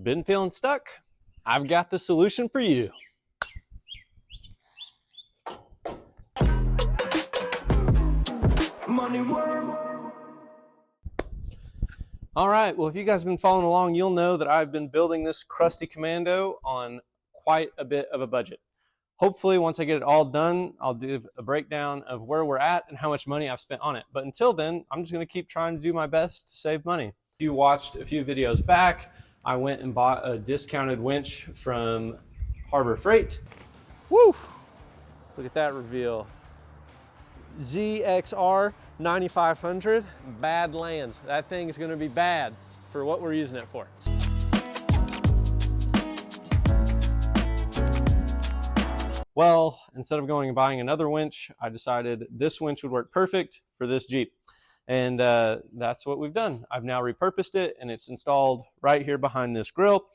Been feeling stuck? I've got the solution for you. Money worm. All right, well, if you guys have been following along, you'll know that I've been building this crusty Commando on quite a bit of a budget. Hopefully, once I get it all done, I'll do a breakdown of where we're at and how much money I've spent on it. But until then, I'm just going to keep trying to do my best to save money. If you watched a few videos back, I went and bought a discounted winch from Harbor Freight. Woo! Look at that reveal. ZXR 9500, bad lands. That thing is going to be bad for what we're using it for. Well, instead of going and buying another winch, I decided this winch would work perfect for this Jeep. And that's what we've done. I've now repurposed it and it's installed right here behind this grill.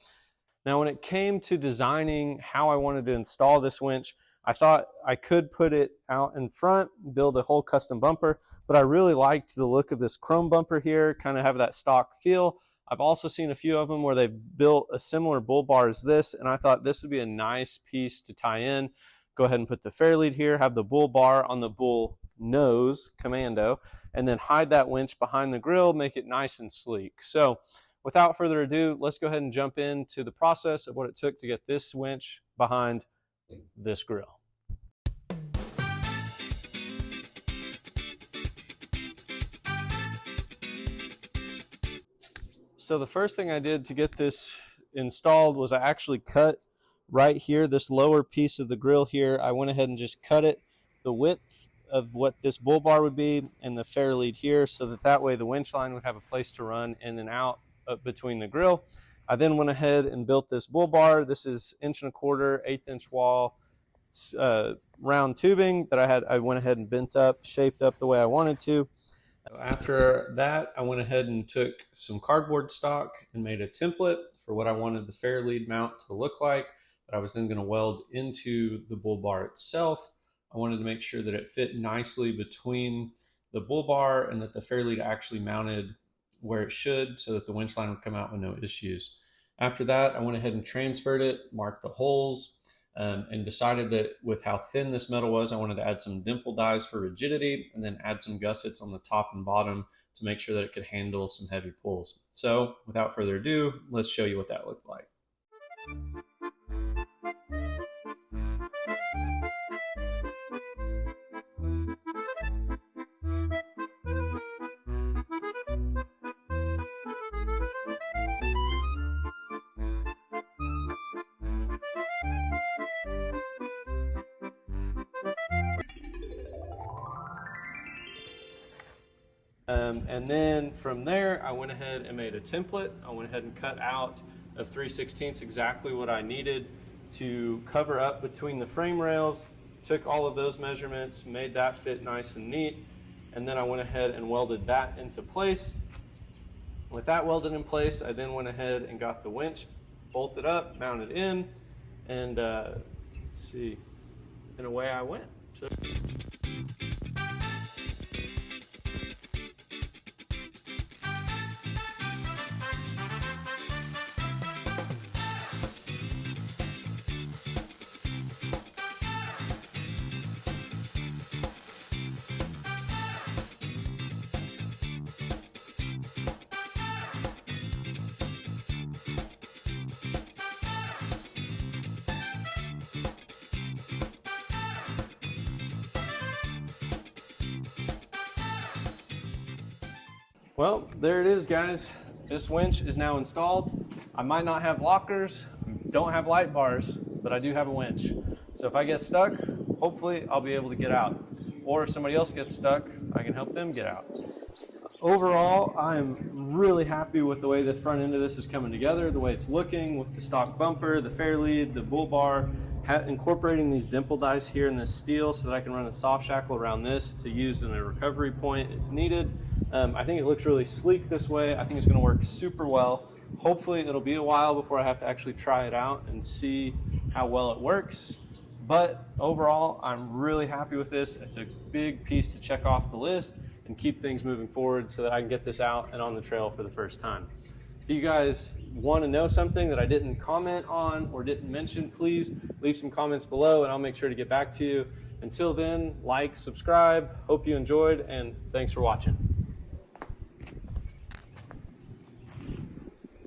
Now, when it came to designing how I wanted to install this winch, I thought I could put it out in front, build a whole custom bumper, but I really liked the look of this chrome bumper here, kind of have that stock feel. I've also seen a few of them where they've built a similar bull bar as this, and I thought this would be a nice piece to tie in. Go ahead and put the fair lead here, have the bull bar on the bull nose Commando, and then hide that winch behind the grill, make it nice and sleek. So without further ado, let's go ahead and jump into the process of what it took to get this winch behind this grill. So the first thing I did to get this installed was I actually cut right here, this lower piece of the grill here. I went ahead and just cut it the width of what this bull bar would be and the fair lead here, so that way the winch line would have a place to run in and out between the grill. I then went ahead and built this bull bar. This is 1 1/4 1/8" wall round tubing that I went ahead and bent up, shaped up the way I wanted to. After that, I went ahead and took some cardboard stock and made a template for what I wanted the fair lead mount to look like, that I was then going to weld into the bull bar itself. I wanted to make sure that it fit nicely between the bull bar and that the fair lead actually mounted where it should, so that the winch line would come out with no issues. After that, I went ahead and transferred it, marked the holes, and decided that with how thin this metal was, I wanted to add some dimple dies for rigidity, and then add some gussets on the top and bottom to make sure that it could handle some heavy pulls. So without further ado, let's show you what that looked like. And then from there, I went ahead and made a template. I went ahead and cut out of 3/16 exactly what I needed to cover up between the frame rails, took all of those measurements, made that fit nice and neat, and then I went ahead and welded that into place. With that welded in place, I then went ahead and got the winch bolted up, mounted in, and let's see, and away I went. So well, there it is, guys. This winch is now installed. I might not have lockers, don't have light bars, but I do have a winch. So if I get stuck, hopefully I'll be able to get out. Or if somebody else gets stuck, I can help them get out. Overall, I'm really happy with the way the front end of this is coming together, the way it's looking with the stock bumper, the fair lead, the bull bar, incorporating these dimple dies here in this steel so that I can run a soft shackle around this to use in a recovery point if needed. I think it looks really sleek this way. I think it's going to work super well. Hopefully it'll be a while before I have to actually try it out and see how well it works. But overall, I'm really happy with this. It's a big piece to check off the list and keep things moving forward so that I can get this out and on the trail for the first time. If you guys want to know something that I didn't comment on or didn't mention, please leave some comments below and I'll make sure to get back to you. Until then, like, subscribe. Hope you enjoyed, and thanks for watching.